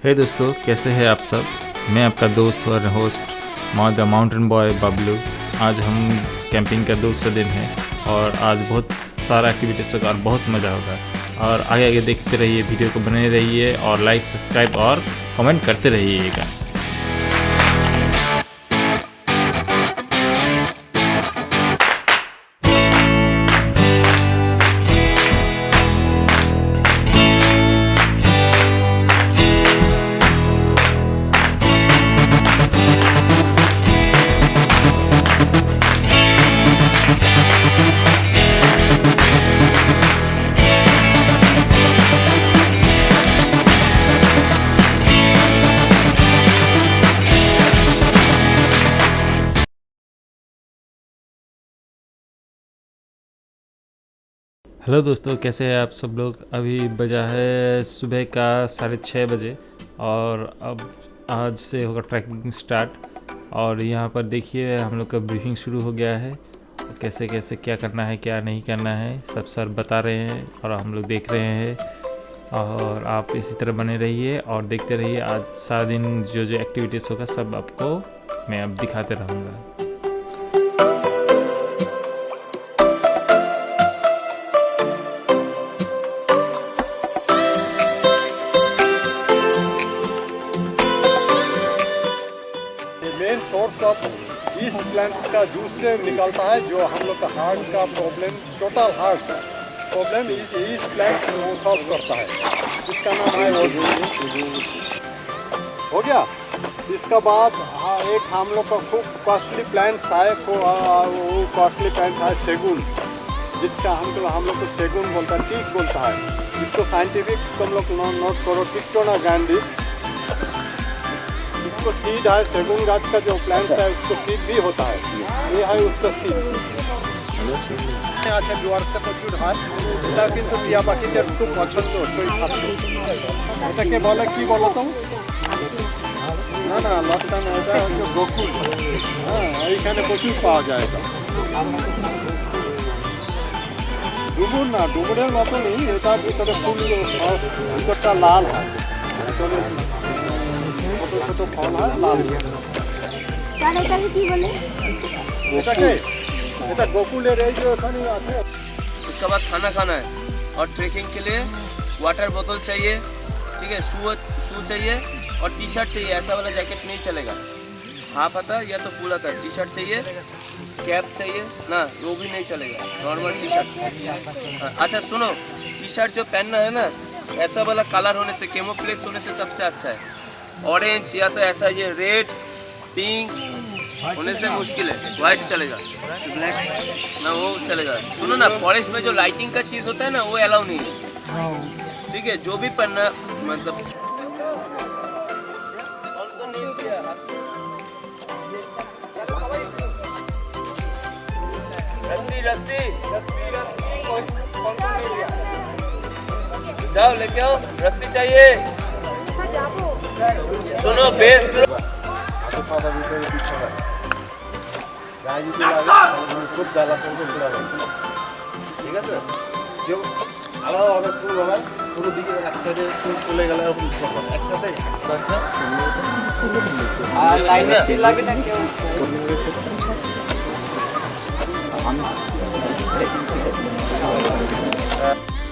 हे दोस्तों, कैसे हैं आप सब। मैं आपका दोस्त और host the mountain boy Bablu. आज हम कैंपिंग का दूसरा दिन है और आज बहुत सारा एक्टिविटीज़ होगा और बहुत मज़ा होगा। और आगे आगे देखते रहिए, वीडियो को बने रहिए और लाइक, सब्सक्राइब और कमेंट करते रहिएगा। हेलो दोस्तों, कैसे हैं आप सब लोग। अभी बजा है सुबह का 6:30 बजे और अब आज से होगा ट्रैकिंग स्टार्ट। और यहाँ पर देखिए हम लोग का ब्रीफिंग शुरू हो गया है। कैसे कैसे क्या करना है, क्या नहीं करना है, सब सर बता रहे हैं और हम लोग देख रहे हैं। और आप इसी तरह बने रहिए और देखते रहिए। आज सारा दिन जो जो एक्टिविटीज़ होगा सब आपको मैं अब दिखाते रहूँगा। सोर्स ऑफ इस प्लांट्स का जूस से निकलता है, जो हम लोग का हार्ट का प्रॉब्लम, टोटल हार्ट प्रॉब्लम इस प्लांट सॉल्व करता है। इसका नाम है हो गया। इसका बाद एक हम लोग का खूब कॉस्टली प्लांट्स है, वो कॉस्टली प्लांट है सेगुन, जिसका हम लोग को सेगुन बोलता है, टीक बोलता है। इसको साइंटिफिक तुम लोग नोट करो, टिक्टोना गांडी। उसको सीड है, सेगुन गाछ का जो प्लांट है उसको सीड भी होता है। ये है उसका सीड। अच्छा जुआर से प्रचुर है, এটা কিন্তু টিয়া পাখিদের খুব পছন্দ চই খাচ্ছে। এটাকে বলে কি বলো তো? না না, লটকা না, এটা হচ্ছে গোকুল। হ্যাঁ, এইখানে প্রচুর পাওয়া যায় এটা। ডুমুর না, ডুমুরের মতনই এটার ভিতরে ফুল, ভিতরটা লাল হয়। ছোট ফল হয় লাল। এটা গোকুলের এই যে ওখানে আছে। उसके बाद खाना खाना है और ट्रैकिंग के लिए वाटर बोतल चाहिए, ठीक है, शू चाहिए और टी शर्ट चाहिए। ऐसा वाला जैकेट नहीं चलेगा, हाफ आता या तो फुल आता। टी शर्ट चाहिए, कैप चाहिए ना, वो भी नहीं चलेगा, नॉर्मल टी शर्ट। अच्छा सुनो, टी शर्ट जो पहनना है ना, ऐसा वाला कलर होने से, कैमोफ्लेक्स होने से सबसे अच्छा है। ऑरेंज या तो ऐसा ये रेड, पिंक होने से मुश्किल है, वाइट चलेगा, ब्लैक ना वो चलेगा। सुनो ना, फॉरेस्ट में जो लाइटिंग का चीज़ होता है ना, वो अलाउ नहीं है, ठीक है। जो भी पहनना मतलब जाओ लेके आओ, रस्सी चाहिए। सुनो बेस পাতা ভিতরে পিছনে গায়ে যদি লাগে খুব জ্বালা করবে, ঠিক আছে। কেউ আলাদা অনেক ফুল হবে, পুরো দিকে এক সাইডে ফুল চলে গেলে একসাথে লাগে না কেউ।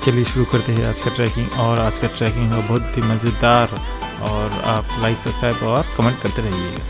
चलिए शुरू करते हैं आज का ट्रैकिंग। और आज का ट्रैकिंग है बहुत ही मज़ेदार और आप लाइक, सब्सक्राइब और कमेंट करते रहिएगा।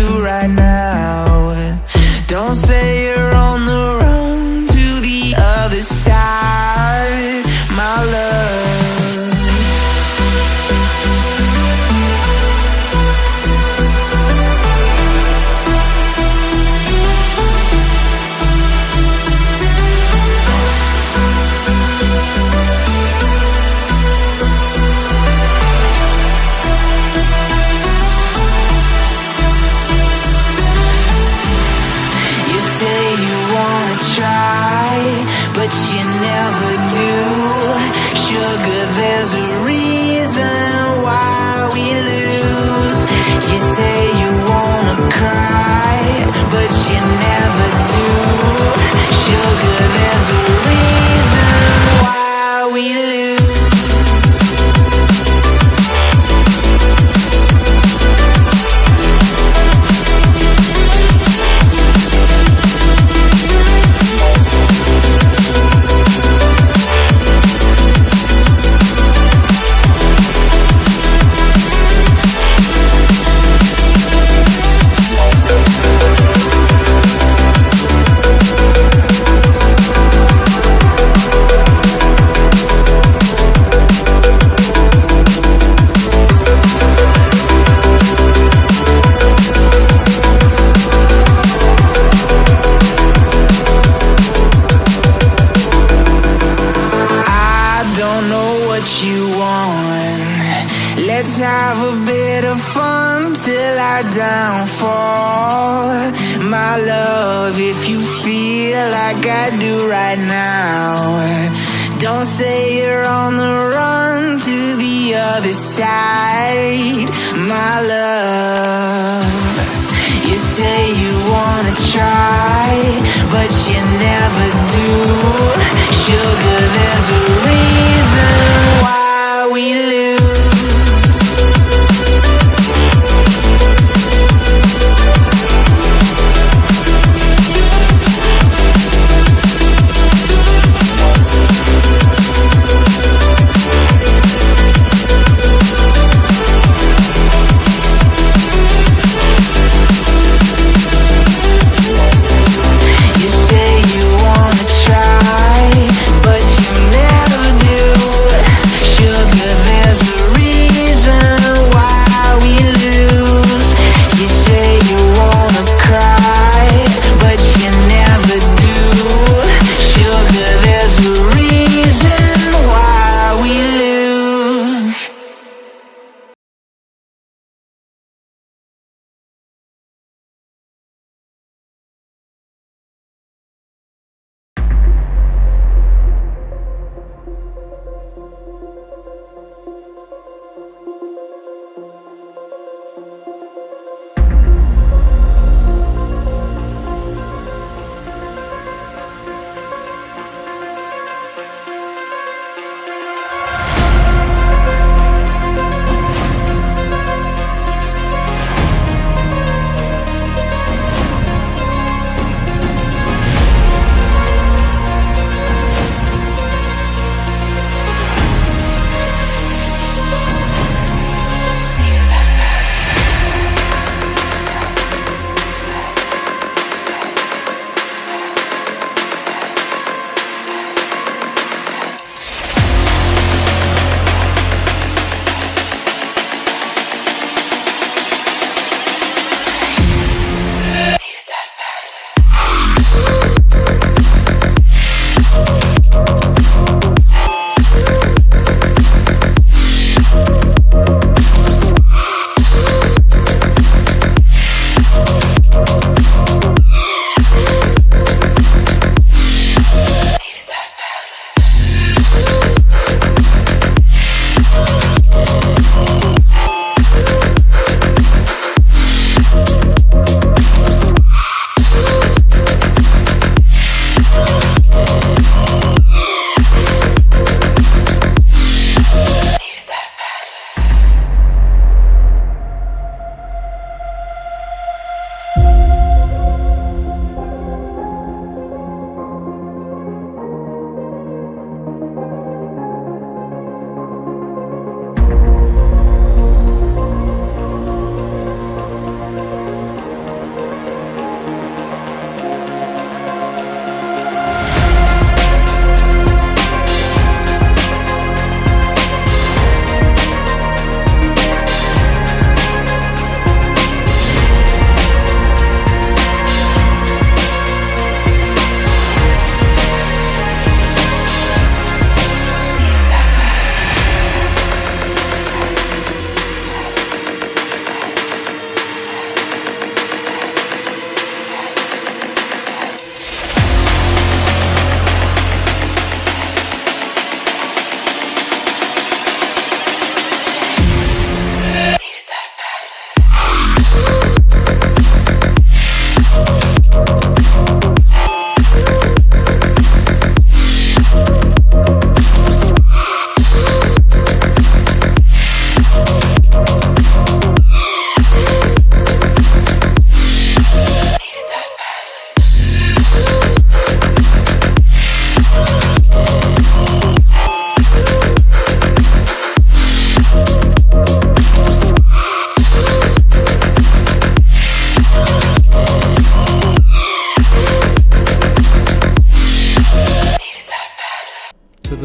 do right now. Don't say you're on the run to the other side, my love. But you never do. Sugar, there's a reason why we lose. You say you wanna cry, but you never do. Sugar, there's a reason why we lose. Let's have a bit of fun till I downfall, my love, if you feel like I do right now. Don't say you're on the run to the other side, my love. You say you wanna try, but you never do. Sugar, there's a reason why we lose. There's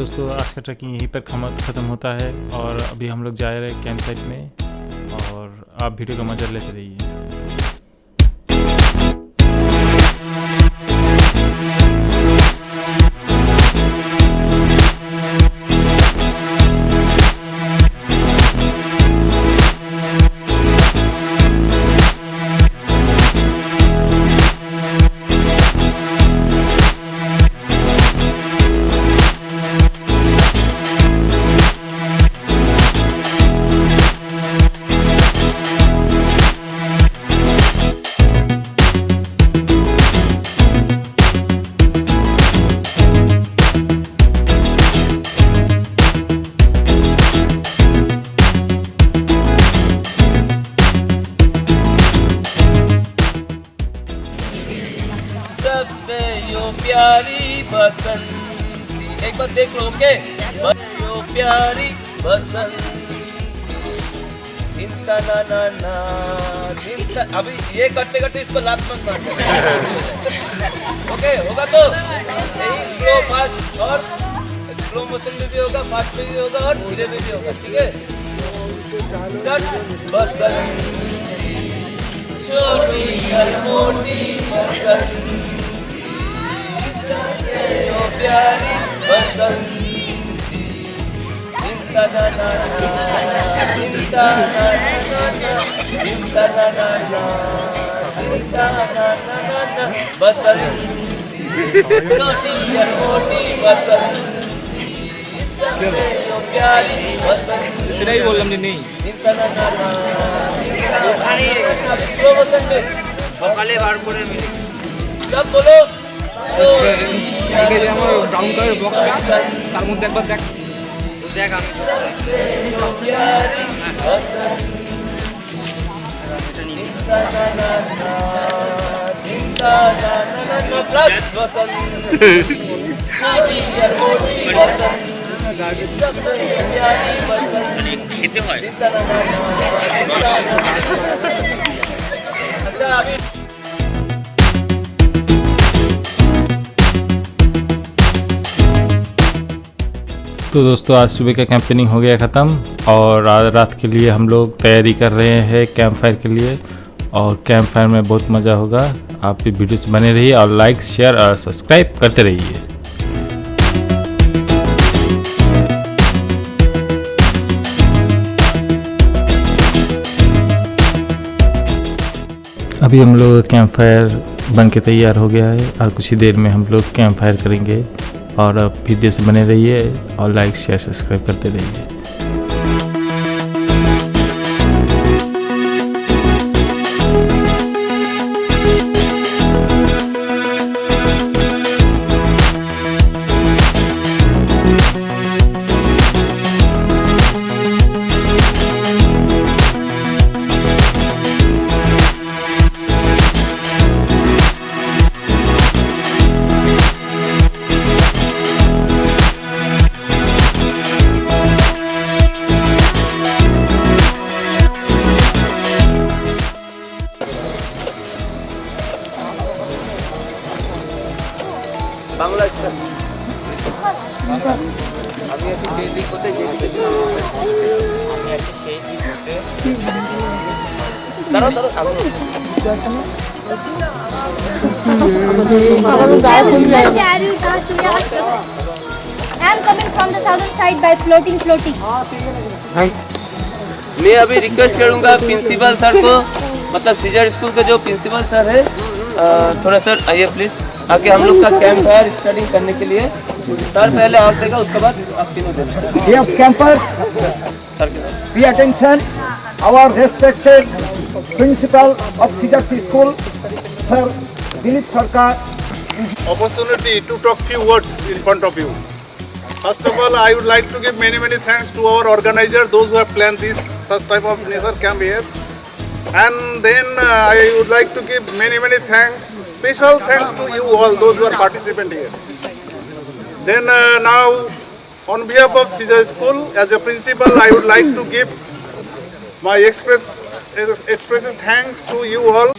दोस्तों आज का trekking यहीं पर ख़त्म होता है और अभी हम लोग जा रहे हैं कैंप साइट में और आप वीडियो का मजा लेते रहिए। प्यारी बसंती एक बार देख लो ओके यो प्यारी बसंती इंता ना ना ना इंता अभी ये करते करते इसको लात मत मार ओके होगा तो यही स्लो फास्ट और स्लो मोशन में भी होगा फास्ट में भी होगा और धीरे में भी होगा ठीक है बसंती छोटी और मोटी बसंती यो प्यारी बसंती इंता ना ना ना इंता ना ना ना इंता ना ना ना इंता ना ना ना बसंती छोटी और मोटी बसंती यो प्यारी बसंती इसलिए ही बोल रहा नहीं इंता ना ना ना इंता स्लो मोशन में সকালে বার করে মিলে সব বলো আমার ব্রাউন কালার বক্সটা তার মধ্যে একবার দেখ দেখ আমি খেতে হয় আচ্ছা আমি तो दोस्तों आज सुबह का कैंपेनिंग हो गया ख़त्म और आज रात के लिए हम लोग तैयारी कर रहे हैं कैंप फायर के लिए और कैंप फायर में बहुत मज़ा होगा। आप भी वीडियो से बने रहिए और लाइक शेयर और सब्सक्राइब करते रहिए। अभी हम लोग कैंप फायर बन के तैयार हो गया है और कुछ ही देर में हम लोग कैंप फायर करेंगे और आप वीडियो से बने रहिए और लाइक शेयर सब्सक्राइब करते रहिए। বাংলা আমি একটু সেই দিক করতে দাঁড়াও দাঁড়াও I'm coming from the southern side by floating. मैं अभी रिक्वेस्ट करूंगा प्रिंसिपल सर को मतलब सीजर स्कूल के जो प्रिंसिपल सर है थोड़ा सर आइए प्लीज आके हम लोग का कैंप फायर स्टार्टिंग करने के लिए सर पहले आप देगा उसके बाद आप तीनों देना Dear campers, सर के pay attention. Our respected principal of CJC School, Sir Dilip Sarkar. Opportunity to talk few words in front of you. First of all, I would like to give many thanks to our organizer, those who have planned this such type of nature camp here. And then I would like to give many thanks, special thanks to you all, those who are participant here. Then now, on behalf of CJ School, as a principal, I would like to give my expresses thanks to you all.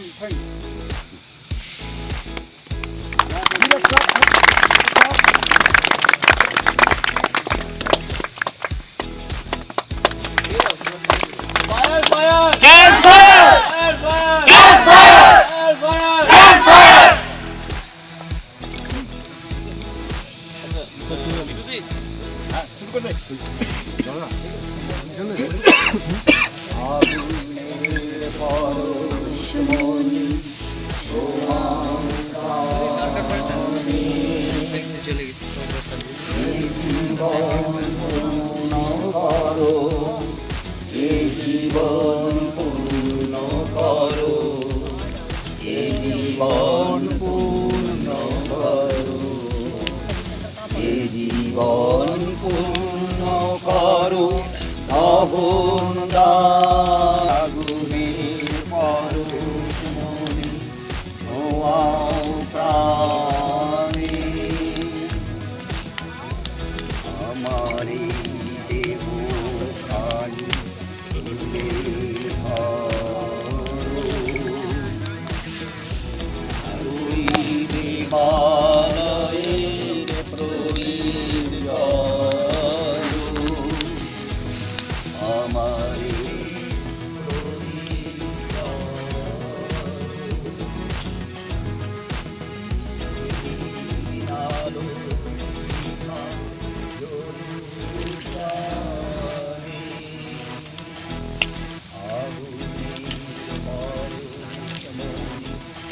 জীবন পূর্ণ করো, এ জীবন পূর্ণ করো, দহন আগুনের পরশ মনে ছোঁয়াও প্রাণে, আমার এই দেহ খানি তুলে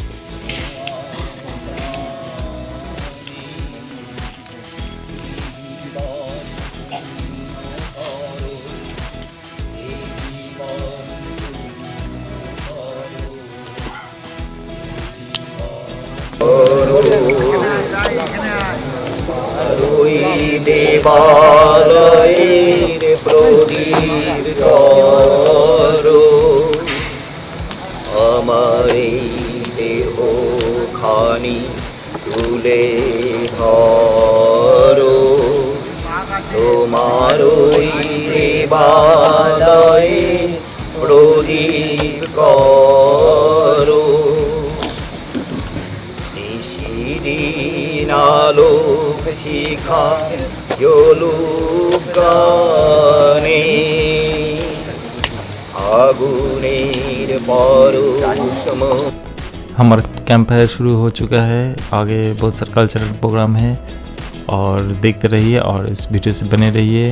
ওই দেবালয়ের প্রদীপ জ্বালো, আমার ওই দেবালয়ের প্রদীপ করো, আমার এই দেহ খানি তুলে ধরো, তোমার ওই দেবালয়ে প্রদীপ করো, নিশিদিন আলোক শিখা জ্বলুক গানে, আগুনের পরশ। हमारा कैंप फायर शुरू हो चुका है, आगे बहुत सारा कल्चरल प्रोग्राम है और देखते रहिए और इस वीडियो से बने रहिए।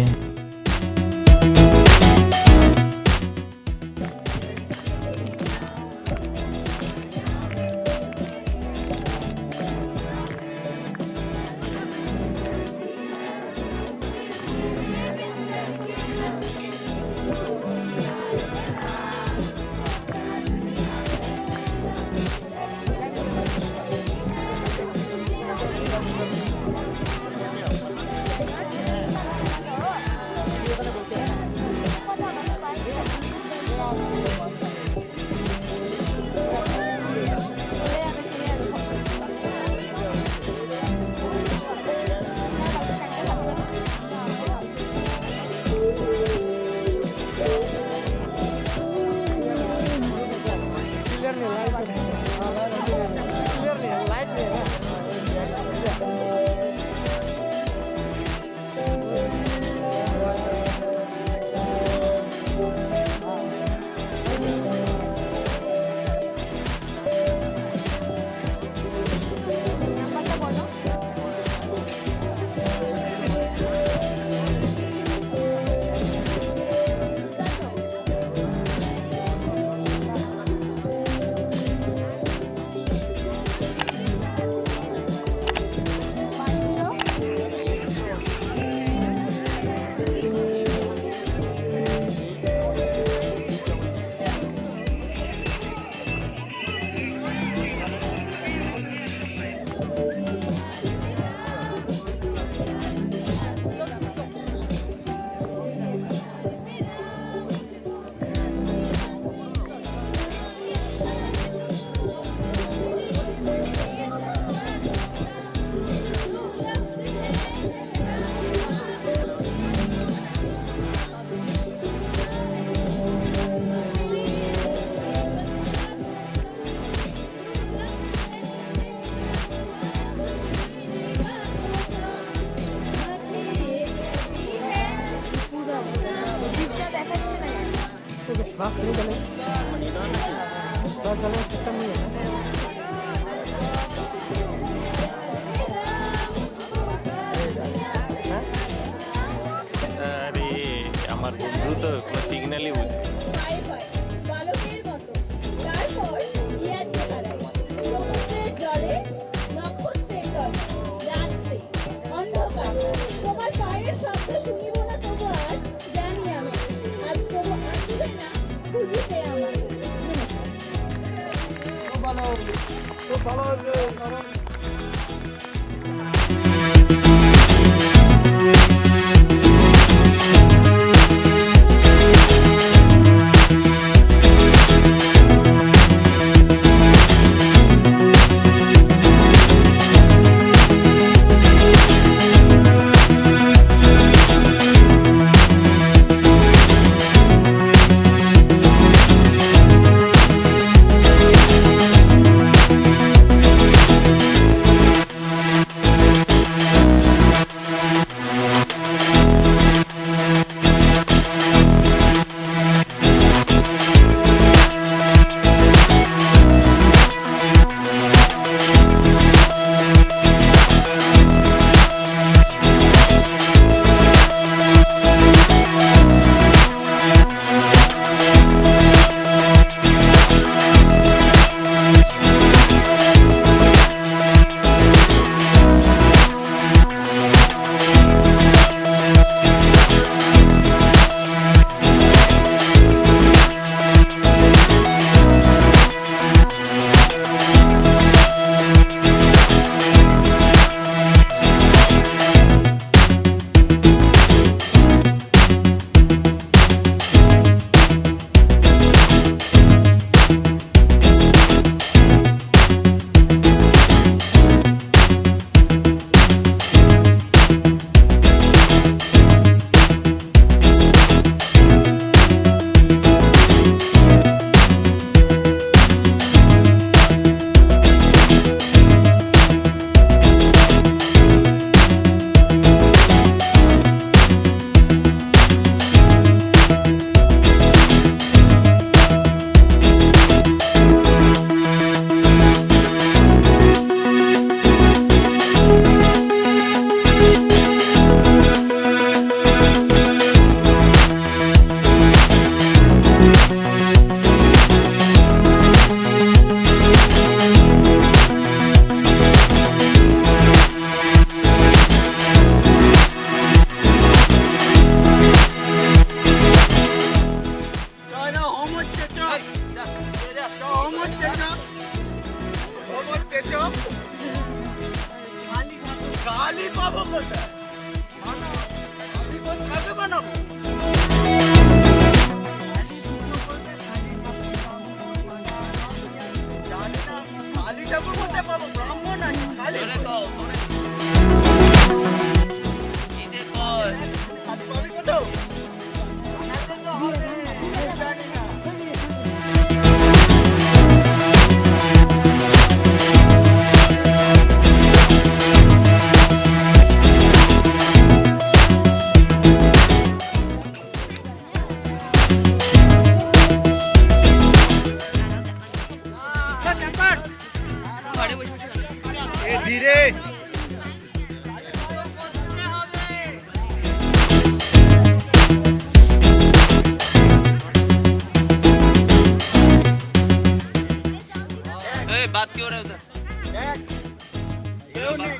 बात क्यों रहे उधर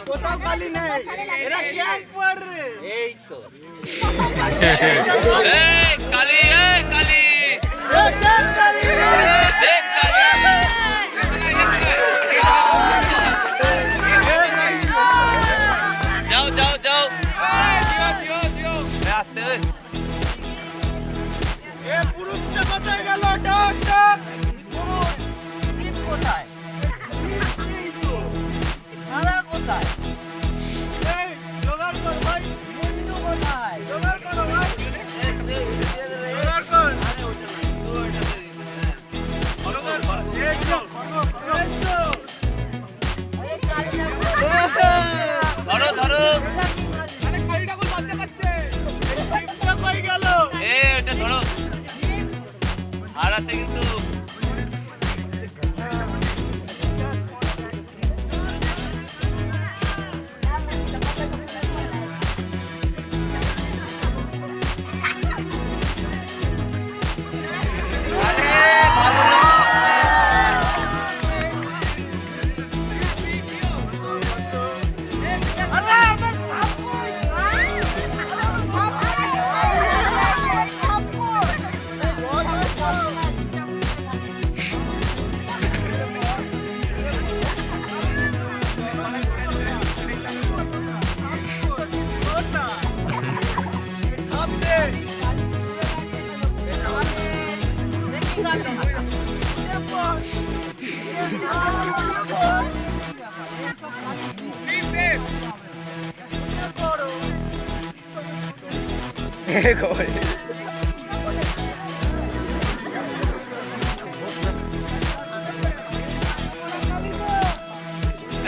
কোথাও কালি নেই এরা ক্যাম্প पर এই তো এই কালি কালি দেখ কালি দেখ কালি যাও যাও যাও জিও জিও রাস্তে এ পুরুষটা কোথায় গেল ডাক ডাক পুরুষ জিপ কোথায় কিন্তু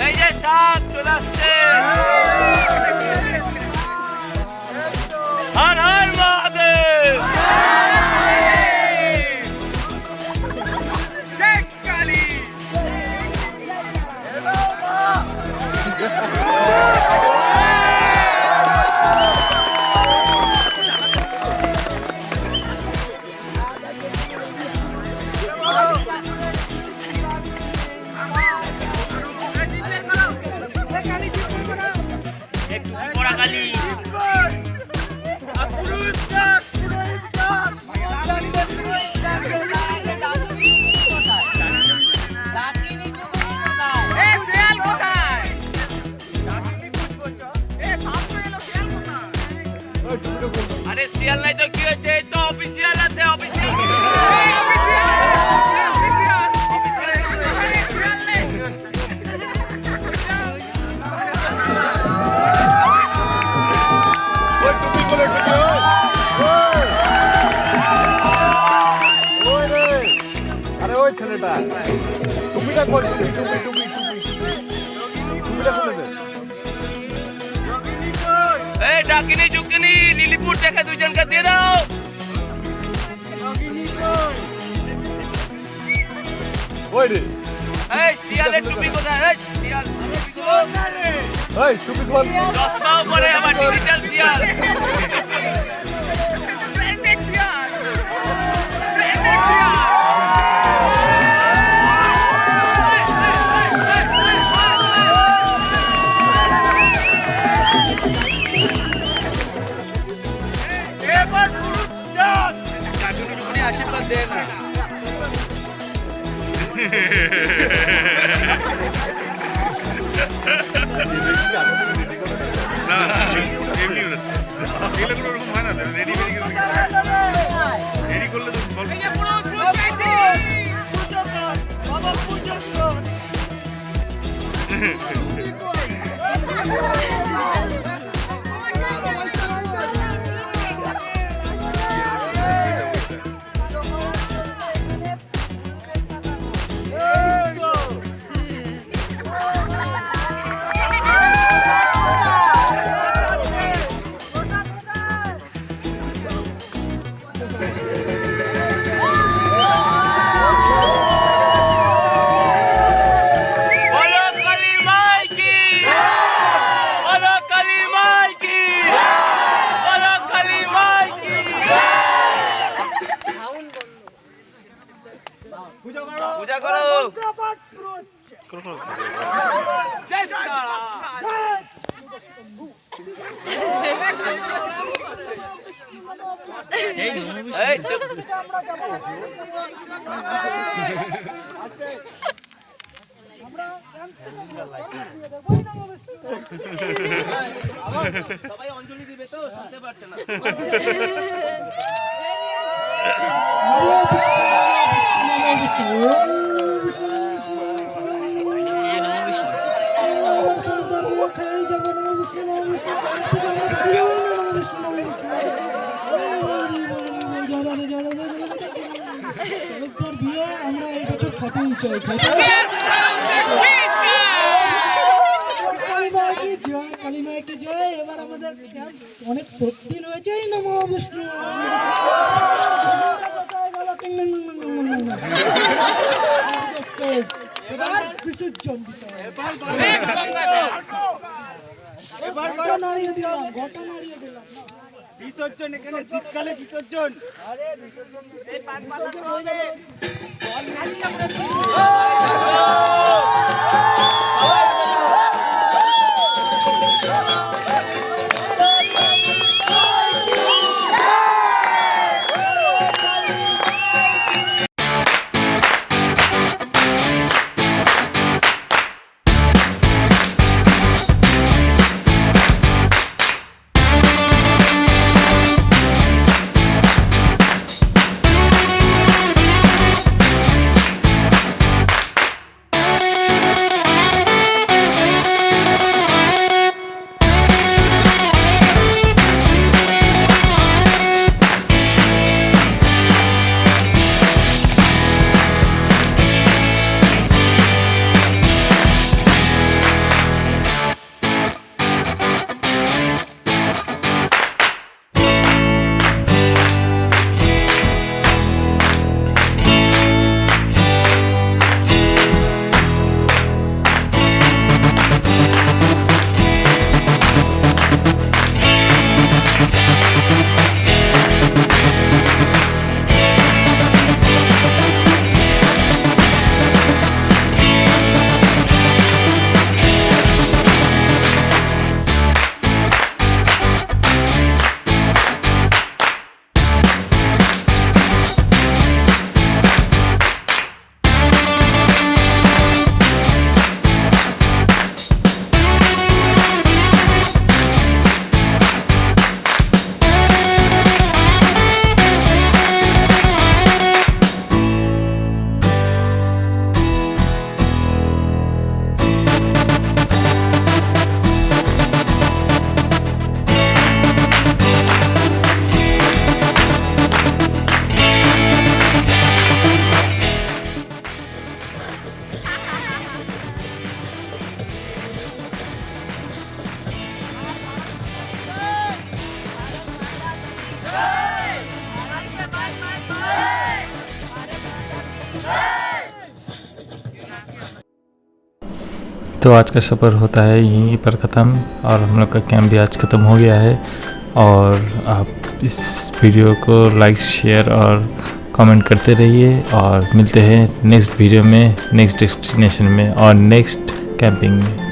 এই যে সাত চলে আসছে হর হর মহাদেব জয় কালী একটু পড়া কালী আরে শিয়াল নাই তো কি হয়েছে এই তো অফিসিয়াল আছে অফিসিয়াল আরে ওই ছেলেটা টুপিটা কই টুপিটা খুলে দে এই ডাকিনি চুকিনি লিলিপুর দেখে দুইজনকে দিয়ে দাও ওই রে এই শিয়ালের টুপি কোথায় এই শিয়াল এই টুপি খোল চশমাও পরে আবার ডিজিটাল শিয়াল আশীর্বাদ দে না এমনি হচ্ছে এগুলো কোনো রকম হয় না রেডি রেডি করলে তো গল্প পূজা করো এই চুপ সবাই অঞ্জলি দিবে তো শুনতে পারছে না বিয়ে আমরা এই বছর খাতেই চাই কালী মাইকে জয় এবার আমাদের অনেক সত্যিন হয়েছে নমো বিষ্ণু এবার বিসর্জন দিতে ঘটা নাড়িয়ে দিলাম বিসর্জন এখানে শীতকালে বিসর্জন বিসর্জন হয়ে যাবে तो आज का सफ़र होता है यहीं पर ख़त्म और हम लोग का कैंप भी आज ख़त्म हो गया है। और आप इस वीडियो को लाइक शेयर और कमेंट करते रहिए और मिलते हैं नेक्स्ट वीडियो में, नेक्स्ट डेस्टिनेशन में और नेक्स्ट कैंपिंग में।